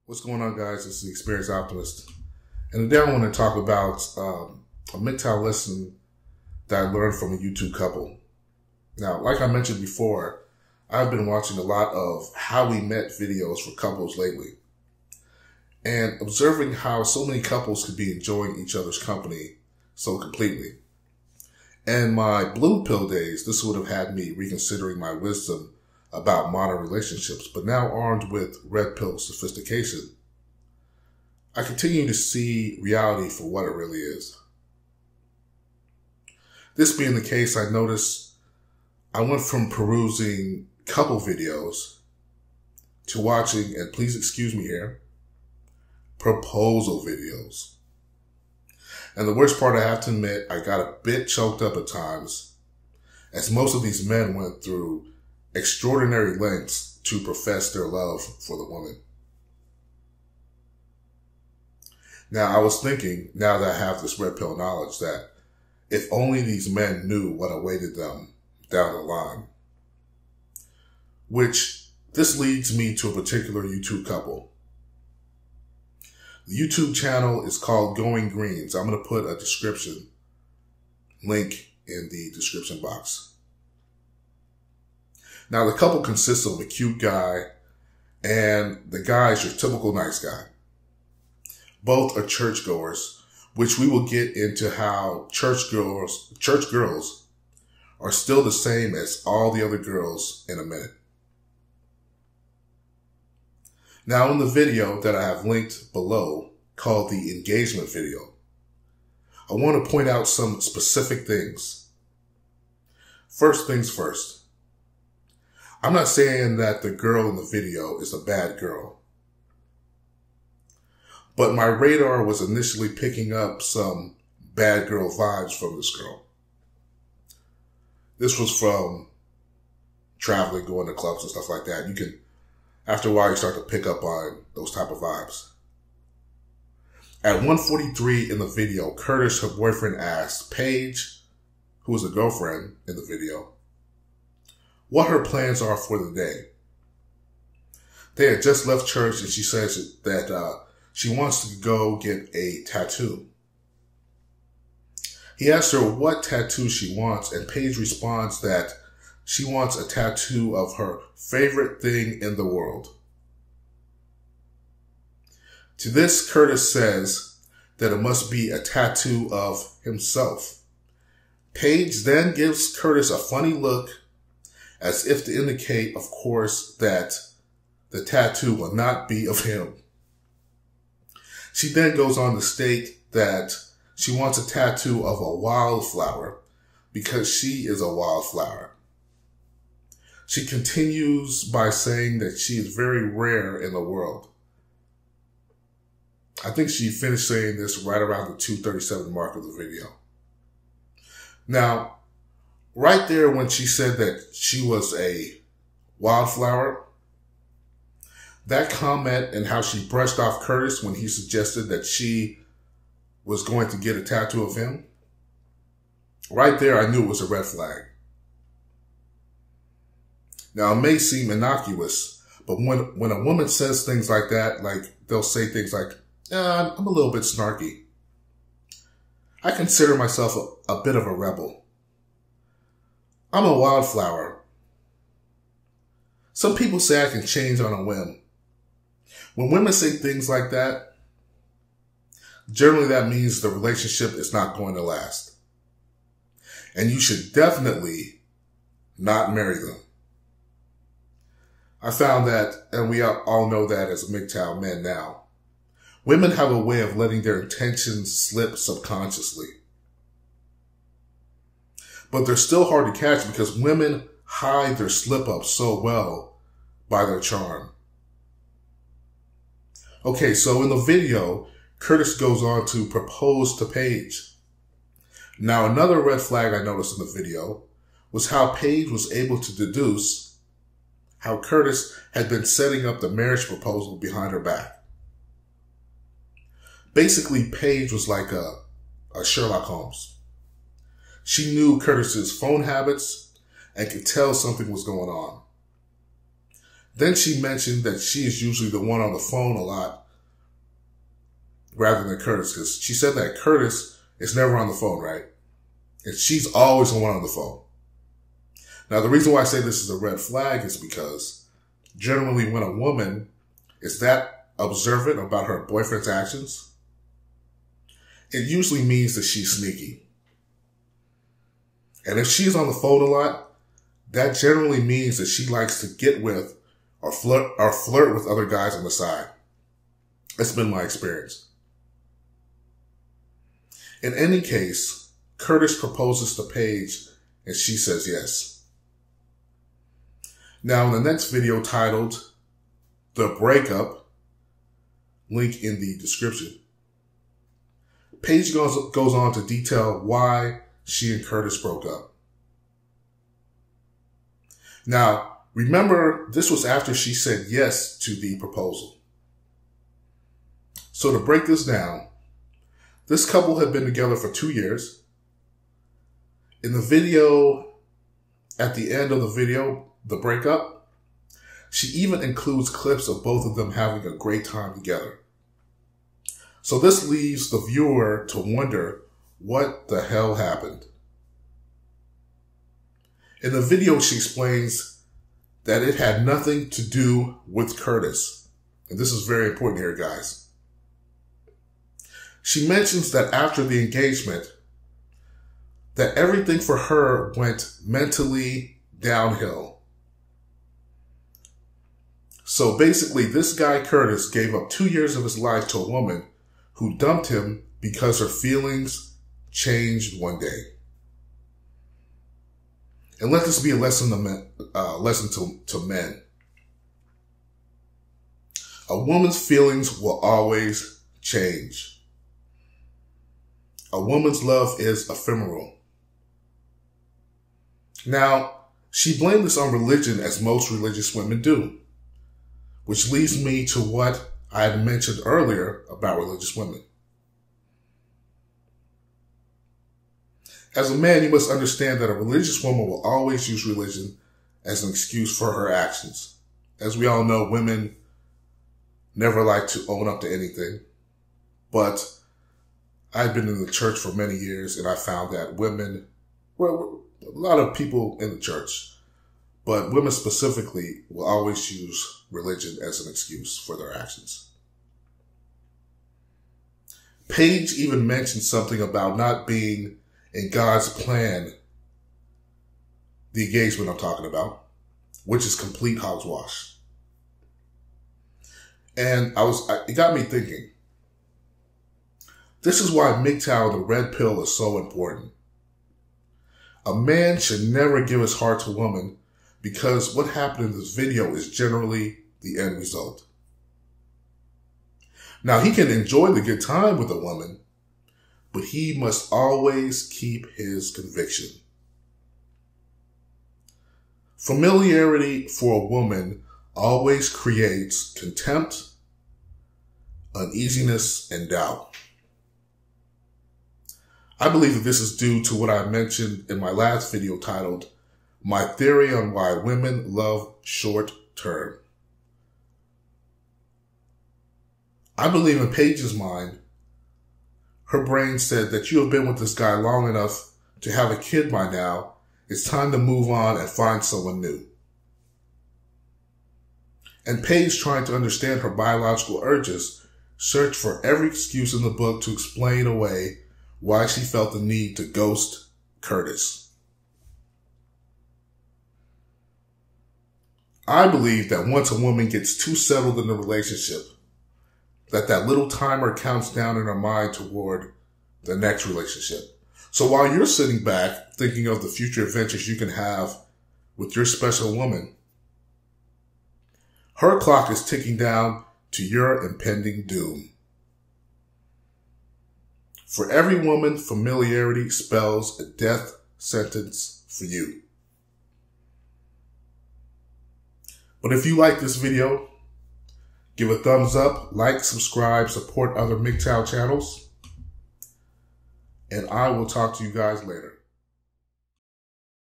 What's going on, guys? This is the Experienced Optimist. And today I want to talk about a MGTOW lesson that I learned from a YouTube couple. Now, like I mentioned before, I've been watching a lot of how we met videos for couples lately and observing how so many couples could be enjoying each other's company so completely. In my blue pill days, this would have had me reconsidering my wisdom about modern relationships, but now armed with red pill sophistication, I continue to see reality for what it really is. This being the case, I noticed I went from perusing couple videos to watching, and please excuse me here, proposal videos. And the worst part, I have to admit, I got a bit choked up at times, as most of these men went through extraordinary lengths to profess their love for the woman. Now, I was thinking, now that I have this red pill knowledge, that if only these men knew what awaited them down the line. Which, this leads me to a particular YouTube couple. The YouTube channel is called Going Greens. I'm going to put a description link in the description box. Now, the couple consists of a cute guy, and the guy is your typical nice guy. Both are churchgoers, which we will get into how church girls are still the same as all the other girls in a minute. Now, in the video that I have linked below, called the engagement video, I want to point out some specific things. First things first. I'm not saying that the girl in the video is a bad girl, but my radar was initially picking up some bad girl vibes from this girl. This was from traveling, going to clubs and stuff like that. You can, after a while, you start to pick up on those type of vibes. At 1:43 in the video, Curtis, her boyfriend, asked Paige, who was a girlfriend in the video, what her plans are for the day. They had just left church, and she says that she wants to go get a tattoo. He asks her what tattoo she wants, and Paige responds that she wants a tattoo of her favorite thing in the world. To this, Curtis says that it must be a tattoo of himself. Paige then gives Curtis a funny look, as if to indicate, of course, that the tattoo will not be of him. She then goes on to state that she wants a tattoo of a wildflower because she is a wildflower. She continues by saying that she is very rare in the world. I think she finished saying this right around the 2:37 mark of the video. Now, right there when she said that she was a wildflower, that comment and how she brushed off Curtis when he suggested that she was going to get a tattoo of him, right there I knew it was a red flag. Now, it may seem innocuous, but when a woman says things like that, like they'll say things like, I'm a little bit snarky. I consider myself a bit of a rebel. I'm a wildflower. Some people say I can change on a whim. When women say things like that, generally that means the relationship is not going to last. And you should definitely not marry them. I found that, and we all know that as MGTOW men now, women have a way of letting their intentions slip subconsciously. But they're still hard to catch because women hide their slip-ups so well by their charm. Okay, so in the video, Curtis goes on to propose to Paige. Now, another red flag I noticed in the video was how Paige was able to deduce how Curtis had been setting up the marriage proposal behind her back. Basically, Paige was like a Sherlock Holmes. She knew Curtis's phone habits and could tell something was going on. Then she mentioned that she is usually the one on the phone a lot rather than Curtis, because she said that Curtis is never on the phone, right? And she's always the one on the phone. Now, the reason why I say this is a red flag is because generally when a woman is that observant about her boyfriend's actions, it usually means that she's sneaky. And if she's on the phone a lot, that generally means that she likes to get with or flirt with other guys on the side. That's been my experience. In any case, Curtis proposes to Paige and she says yes. Now, in the next video titled The Breakup, link in the description, Paige goes on to detail why she and Curtis broke up. Now, remember, this was after she said yes to the proposal. So to break this down, this couple had been together for 2 years. In the video, at the end of the video, the breakup, she even includes clips of both of them having a great time together. So this leaves the viewer to wonder what the hell happened. In the video, she explains that it had nothing to do with Curtis. And this is very important here, guys. She mentions that after the engagement, that everything for her went mentally downhill. So basically, this guy, Curtis, gave up 2 years of his life to a woman who dumped him because her feelings changed one day. And let this be a lesson to men. A woman's feelings will always change. A woman's love is ephemeral. Now, she blamed this on religion, as most religious women do, which leads me to what I had mentioned earlier about religious women. As a man, you must understand that a religious woman will always use religion as an excuse for her actions. As we all know, women never like to own up to anything. But I've been in the church for many years, and I found that women, well, a lot of people in the church, but women specifically will always use religion as an excuse for their actions. Paige even mentioned something about not being in God's plan, the engagement I'm talking about, which is complete hogwash. And it got me thinking, this is why MGTOW, the red pill, is so important. A man should never give his heart to a woman, because what happened in this video is generally the end result. Now, he can enjoy the good time with a woman, but he must always keep his conviction. Familiarity for a woman always creates contempt, uneasiness, and doubt. I believe that this is due to what I mentioned in my last video titled, My Theory on Why Women Love Short Term. I believe in Paige's mind, her brain said that you have been with this guy long enough to have a kid by now. It's time to move on and find someone new. And Paige, trying to understand her biological urges, searched for every excuse in the book to explain away why she felt the need to ghost Curtis. I believe that once a woman gets too settled in the relationship, that little timer counts down in her mind toward the next relationship. So while you're sitting back thinking of the future adventures you can have with your special woman, her clock is ticking down to your impending doom. For every woman, familiarity spells a death sentence for you. But if you like this video, give a thumbs up, like, subscribe, support other MGTOW channels, and I will talk to you guys later.